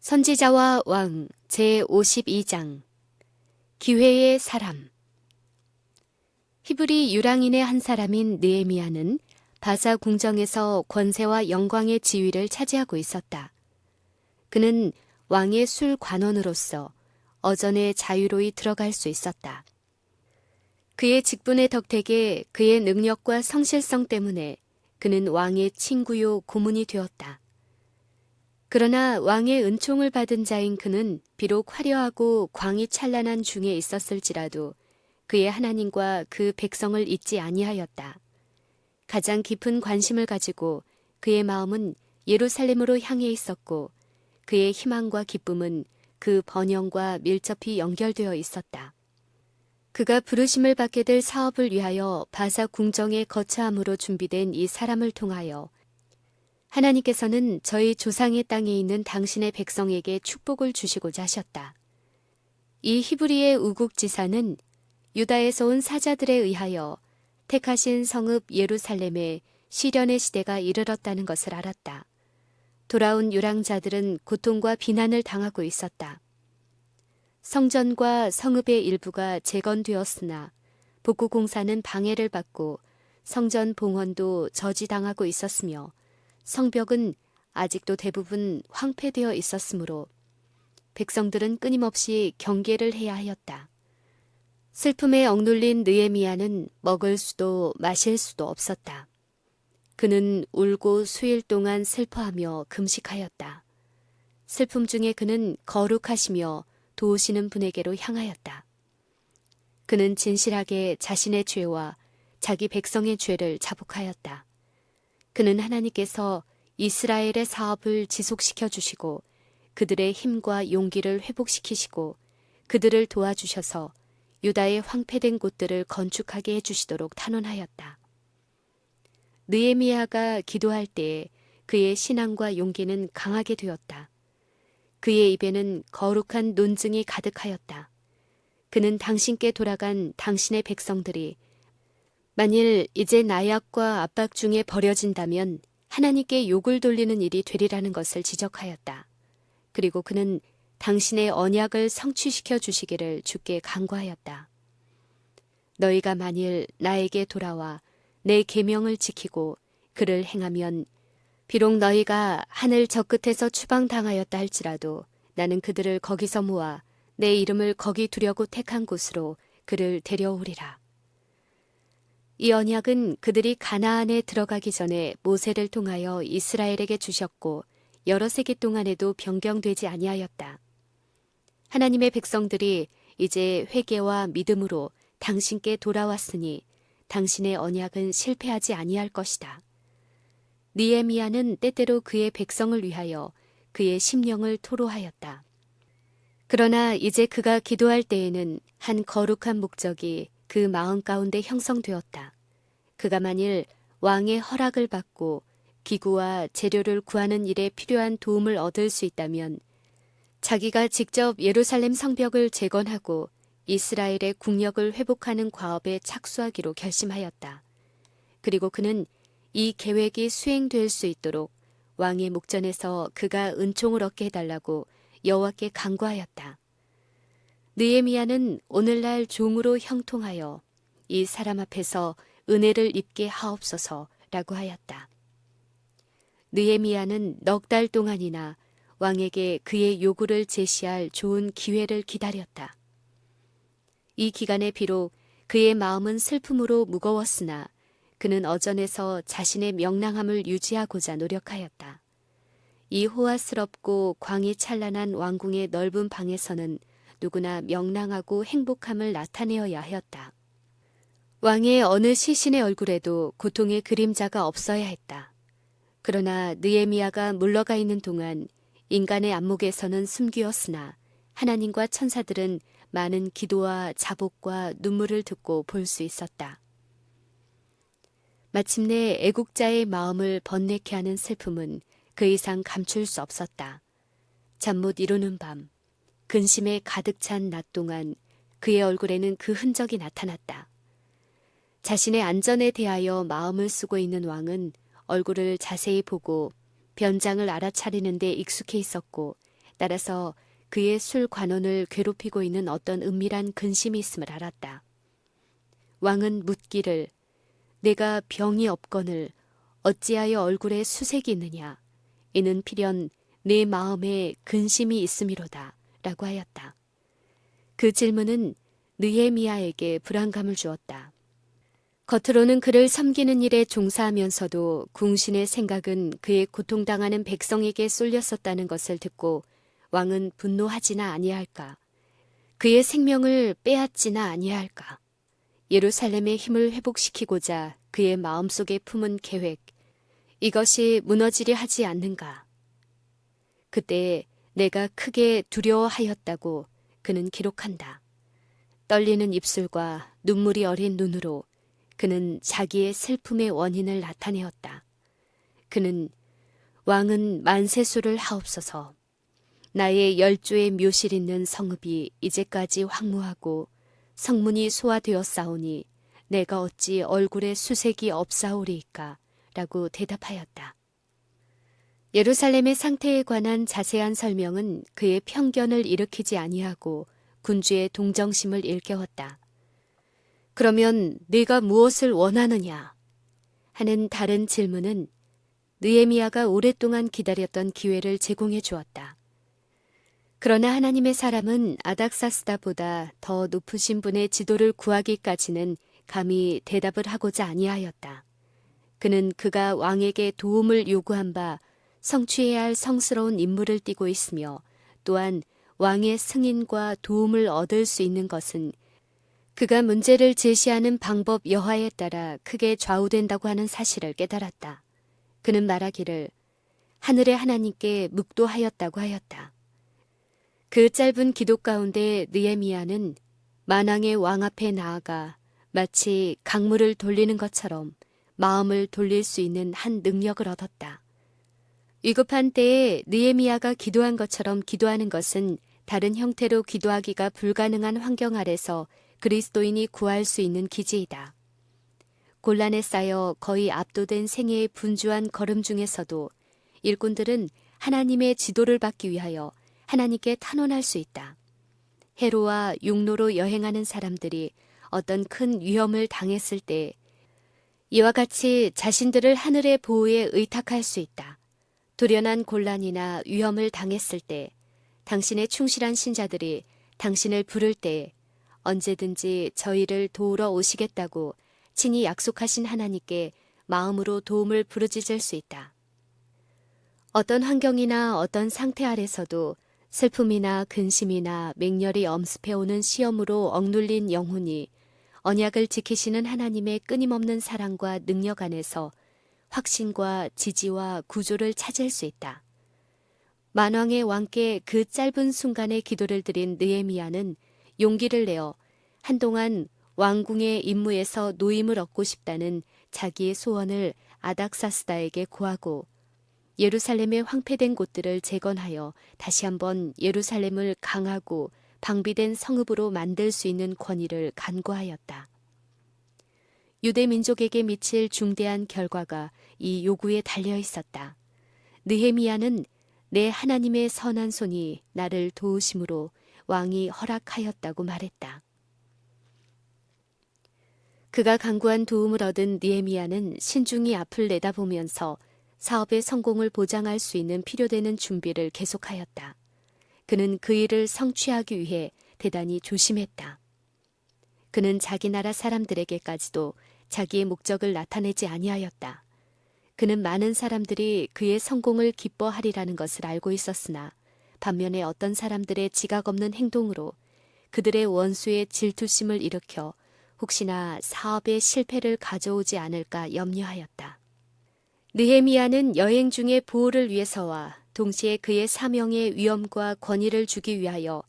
선지자와 왕 제52장 기회의 사람. 히브리 유랑인의 한 사람인 느헤미야는 바사 궁정에서 권세와 영광의 지위를 차지하고 있었다. 그는 왕의 술 관원으로서 어전에 자유로이 들어갈 수 있었다. 그의 직분의 덕택에 그의 능력과 성실성 때문에 그는 왕의 친구요 고문이 되었다. 그러나 왕의 은총을 받은 자인 그는 비록 화려하고 광이 찬란한 중에 있었을지라도 그의 하나님과 그 백성을 잊지 아니하였다. 가장 깊은 관심을 가지고 그의 마음은 예루살렘으로 향해 있었고 그의 희망과 기쁨은 그 번영과 밀접히 연결되어 있었다. 그가 부르심을 받게 될 사업을 위하여 바사 궁정의 거처함으로 준비된 이 사람을 통하여 하나님께서는 저희 조상의 땅에 있는 당신의 백성에게 축복을 주시고자 하셨다. 이 히브리의 우국지사는 유다에서 온 사자들에 의하여 택하신 성읍 예루살렘에 시련의 시대가 이르렀다는 것을 알았다. 돌아온 유랑자들은 고통과 비난을 당하고 있었다. 성전과 성읍의 일부가 재건되었으나 복구 공사는 방해를 받고 성전 봉헌도 저지당하고 있었으며 성벽은 아직도 대부분 황폐되어 있었으므로 백성들은 끊임없이 경계를 해야 하였다. 슬픔에 억눌린 느헤미야는 먹을 수도 마실 수도 없었다. 그는 울고 수일 동안 슬퍼하며 금식하였다. 슬픔 중에 그는 거룩하시며 도우시는 분에게로 향하였다. 그는 진실하게 자신의 죄와 자기 백성의 죄를 자복하였다. 그는 하나님께서 이스라엘의 사업을 지속시켜 주시고 그들의 힘과 용기를 회복시키시고 그들을 도와주셔서 유다의 황폐된 곳들을 건축하게 해주시도록 탄원하였다. 느헤미야가 기도할 때에 그의 신앙과 용기는 강하게 되었다. 그의 입에는 거룩한 논증이 가득하였다. 그는 당신께 돌아간 당신의 백성들이 만일 이제 나약과 압박 중에 버려진다면 하나님께 욕을 돌리는 일이 되리라는 것을 지적하였다. 그리고 그는 당신의 언약을 성취시켜 주시기를 주께 간구하였다. 너희가 만일 나에게 돌아와 내 계명을 지키고 그를 행하면 비록 너희가 하늘 저 끝에서 추방당하였다 할지라도 나는 그들을 거기서 모아 내 이름을 거기 두려고 택한 곳으로 그를 데려오리라. 이 언약은 그들이 가나안에 들어가기 전에 모세를 통하여 이스라엘에게 주셨고 여러 세기 동안에도 변경되지 아니하였다. 하나님의 백성들이 이제 회개와 믿음으로 당신께 돌아왔으니 당신의 언약은 실패하지 아니할 것이다. 느헤미야는 때때로 그의 백성을 위하여 그의 심령을 토로하였다. 그러나 이제 그가 기도할 때에는 한 거룩한 목적이 그 마음 가운데 형성되었다. 그가 만일 왕의 허락을 받고 기구와 재료를 구하는 일에 필요한 도움을 얻을 수 있다면 자기가 직접 예루살렘 성벽을 재건하고 이스라엘의 국력을 회복하는 과업에 착수하기로 결심하였다. 그리고 그는 이 계획이 수행될 수 있도록 왕의 목전에서 그가 은총을 얻게 해달라고 여호와께 간구하였다. 느헤미야는 오늘날 종으로 형통하여 이 사람 앞에서 은혜를 입게 하옵소서라고 하였다. 느헤미야는 넉 달 동안이나 왕에게 그의 요구를 제시할 좋은 기회를 기다렸다. 이 기간에 비록 그의 마음은 슬픔으로 무거웠으나 그는 어전에서 자신의 명랑함을 유지하고자 노력하였다. 이 호화스럽고 광이 찬란한 왕궁의 넓은 방에서는 누구나 명랑하고 행복함을 나타내어야 하였다. 왕의 어느 시신의 얼굴에도 고통의 그림자가 없어야 했다. 그러나 느헤미야가 물러가 있는 동안 인간의 안목에서는 숨기었으나 하나님과 천사들은 많은 기도와 자복과 눈물을 듣고 볼 수 있었다. 마침내 애국자의 마음을 번뇌케 하는 슬픔은 그 이상 감출 수 없었다. 잠 못 이루는 밤, 근심에 가득 찬 낮 동안 그의 얼굴에는 그 흔적이 나타났다. 자신의 안전에 대하여 마음을 쓰고 있는 왕은 얼굴을 자세히 보고 변장을 알아차리는 데 익숙해 있었고 따라서 그의 술 관원을 괴롭히고 있는 어떤 은밀한 근심이 있음을 알았다. 왕은 묻기를 내가 병이 없거늘 어찌하여 얼굴에 수색이 있느냐. 이는 필연 내 마음에 근심이 있음이로다. 라고 하였다. 그 질문은 느헤미야에게 불안감을 주었다. 겉으로는 그를 섬기는 일에 종사하면서도 궁신의 생각은 그의 고통당하는 백성에게 쏠렸었다는 것을 듣고 왕은 분노하지나 아니할까? 그의 생명을 빼앗지나 아니할까? 예루살렘의 힘을 회복시키고자 그의 마음속에 품은 계획, 이것이 무너지려 하지 않는가? 그때 내가 크게 두려워하였다고 그는 기록한다. 떨리는 입술과 눈물이 어린 눈으로 그는 자기의 슬픔의 원인을 나타내었다. 그는 왕은 만세수를 하옵소서. 나의 10조의 묘실 있는 성읍이 이제까지 황무하고 성문이 소화되었사오니 내가 어찌 얼굴에 수색이 없사오리이까? 라고 대답하였다. 예루살렘의 상태에 관한 자세한 설명은 그의 편견을 일으키지 아니하고 군주의 동정심을 일깨웠다. 그러면 네가 무엇을 원하느냐? 하는 다른 질문은 느헤미야가 오랫동안 기다렸던 기회를 제공해 주었다. 그러나 하나님의 사람은 아닥사스다보다 더 높으신 분의 지도를 구하기까지는 감히 대답을 하고자 아니하였다. 그는 그가 왕에게 도움을 요구한 바 성취해야 할 성스러운 임무를 띠고 있으며 또한 왕의 승인과 도움을 얻을 수 있는 것은 그가 문제를 제시하는 방법 여하에 따라 크게 좌우된다고 하는 사실을 깨달았다. 그는 말하기를 하늘의 하나님께 묵도하였다고 하였다. 그 짧은 기도 가운데 느헤미야는 만왕의 왕 앞에 나아가 마치 강물을 돌리는 것처럼 마음을 돌릴 수 있는 한 능력을 얻었다. 위급한 때에 느헤미야가 기도한 것처럼 기도하는 것은 다른 형태로 기도하기가 불가능한 환경 아래서 그리스도인이 구할 수 있는 기지이다. 곤란에 쌓여 거의 압도된 생애의 분주한 걸음 중에서도 일꾼들은 하나님의 지도를 받기 위하여 하나님께 탄원할 수 있다. 해로와 육로로 여행하는 사람들이 어떤 큰 위험을 당했을 때 이와 같이 자신들을 하늘의 보호에 의탁할 수 있다. 돌연한 곤란이나 위험을 당했을 때 당신의 충실한 신자들이 당신을 부를 때 언제든지 저희를 도우러 오시겠다고 친히 약속하신 하나님께 마음으로 도움을 부르짖을 수 있다. 어떤 환경이나 어떤 상태 아래서도 슬픔이나 근심이나 맹렬히 엄습해오는 시험으로 억눌린 영혼이 언약을 지키시는 하나님의 끊임없는 사랑과 능력 안에서 확신과 지지와 구조를 찾을 수 있다. 만왕의 왕께 그 짧은 순간의 기도를 드린 느헤미야는 용기를 내어 한동안 왕궁의 임무에서 노임을 얻고 싶다는 자기의 소원을 아닥사스다에게 고하고 예루살렘의 황폐된 곳들을 재건하여 다시 한번 예루살렘을 강하고 방비된 성읍으로 만들 수 있는 권위를 간구하였다. 유대 민족에게 미칠 중대한 결과가 이 요구에 달려 있었다. 느헤미야는 내 하나님의 선한 손이 나를 도우심으로 왕이 허락하였다고 말했다. 그가 간구한 도움을 얻은 느헤미야는 신중히 앞을 내다보면서 사업의 성공을 보장할 수 있는 필요되는 준비를 계속하였다. 그는 그 일을 성취하기 위해 대단히 조심했다. 그는 자기 나라 사람들에게까지도 자기의 목적을 나타내지 아니하였다. 그는 많은 사람들이 그의 성공을 기뻐하리라는 것을 알고 있었으나 반면에 어떤 사람들의 지각 없는 행동으로 그들의 원수의 질투심을 일으켜 혹시나 사업의 실패를 가져오지 않을까 염려하였다. 느헤미야는 여행 중의 보호를 위해서와 동시에 그의 사명의 위엄과 권위를 주기 위하여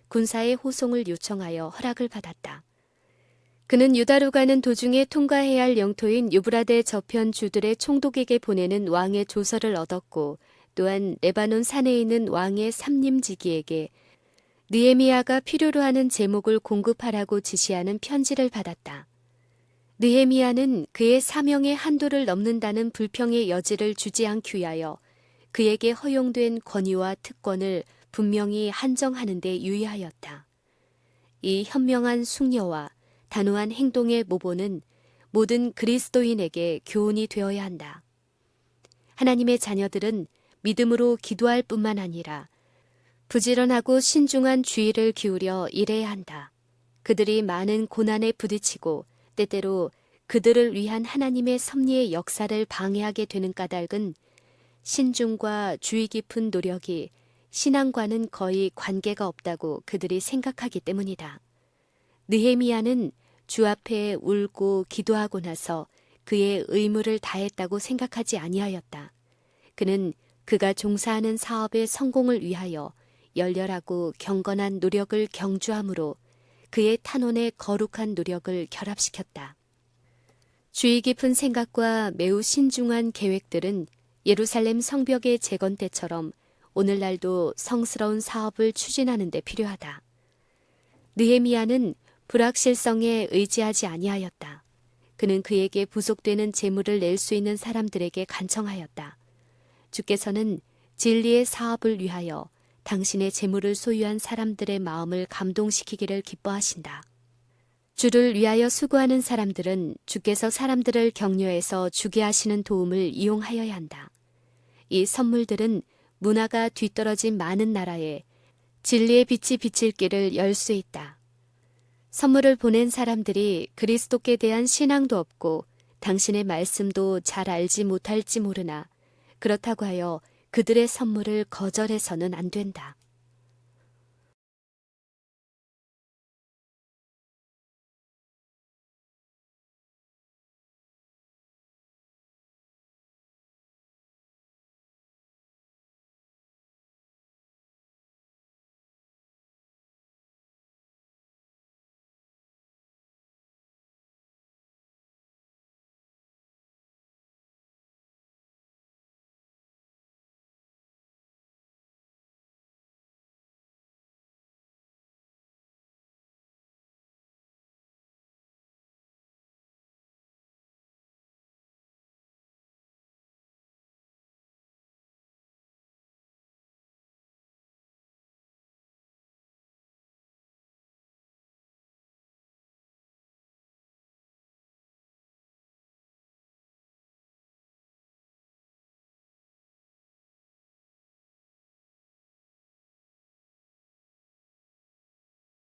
군사의 호송을 요청하여 허락을 받았다. 그는 유다로 가는 도중에 통과해야 할 영토인 유브라데 저편 주들의 총독에게 보내는 왕의 조서를 얻었고 또한 레바논 산에 있는 왕의 삼림지기에게 느헤미야가 필요로 하는 제목을 공급하라고 지시하는 편지를 받았다. 느헤미야는 그의 사명의 한도를 넘는다는 불평의 여지를 주지 않기 위하여 그에게 허용된 권위와 특권을 분명히 한정하는 데 유의하였다. 이 현명한 숙녀와 단호한 행동의 모본은 모든 그리스도인에게 교훈이 되어야 한다. 하나님의 자녀들은 믿음으로 기도할 뿐만 아니라 부지런하고 신중한 주의를 기울여 일해야 한다. 그들이 많은 고난에 부딪히고 때때로 그들을 위한 하나님의 섭리의 역사를 방해하게 되는 까닭은 신중과 주의 깊은 노력이 신앙과는 거의 관계가 없다고 그들이 생각하기 때문이다. 느헤미야는 주 앞에 울고 기도하고 나서 그의 의무를 다했다고 생각하지 아니하였다. 그는 그가 종사하는 사업의 성공을 위하여 열렬하고 경건한 노력을 경주함으로 그의 탄원의 거룩한 노력을 결합시켰다. 주의 깊은 생각과 매우 신중한 계획들은 예루살렘 성벽의 재건 때처럼 오늘날도 성스러운 사업을 추진하는 데 필요하다. 느헤미야는 불확실성에 의지하지 아니하였다. 그는 그에게 부속되는 재물을 낼 수 있는 사람들에게 간청하였다. 주께서는 진리의 사업을 위하여 당신의 재물을 소유한 사람들의 마음을 감동시키기를 기뻐하신다. 주를 위하여 수고하는 사람들은 주께서 사람들을 격려해서 주게 하시는 도움을 이용하여야 한다. 이 선물들은 문화가 뒤떨어진 많은 나라에 진리의 빛이 비칠 길을 열 수 있다. 선물을 보낸 사람들이 그리스도께 대한 신앙도 없고 당신의 말씀도 잘 알지 못할지 모르나 그렇다고 하여 그들의 선물을 거절해서는 안 된다.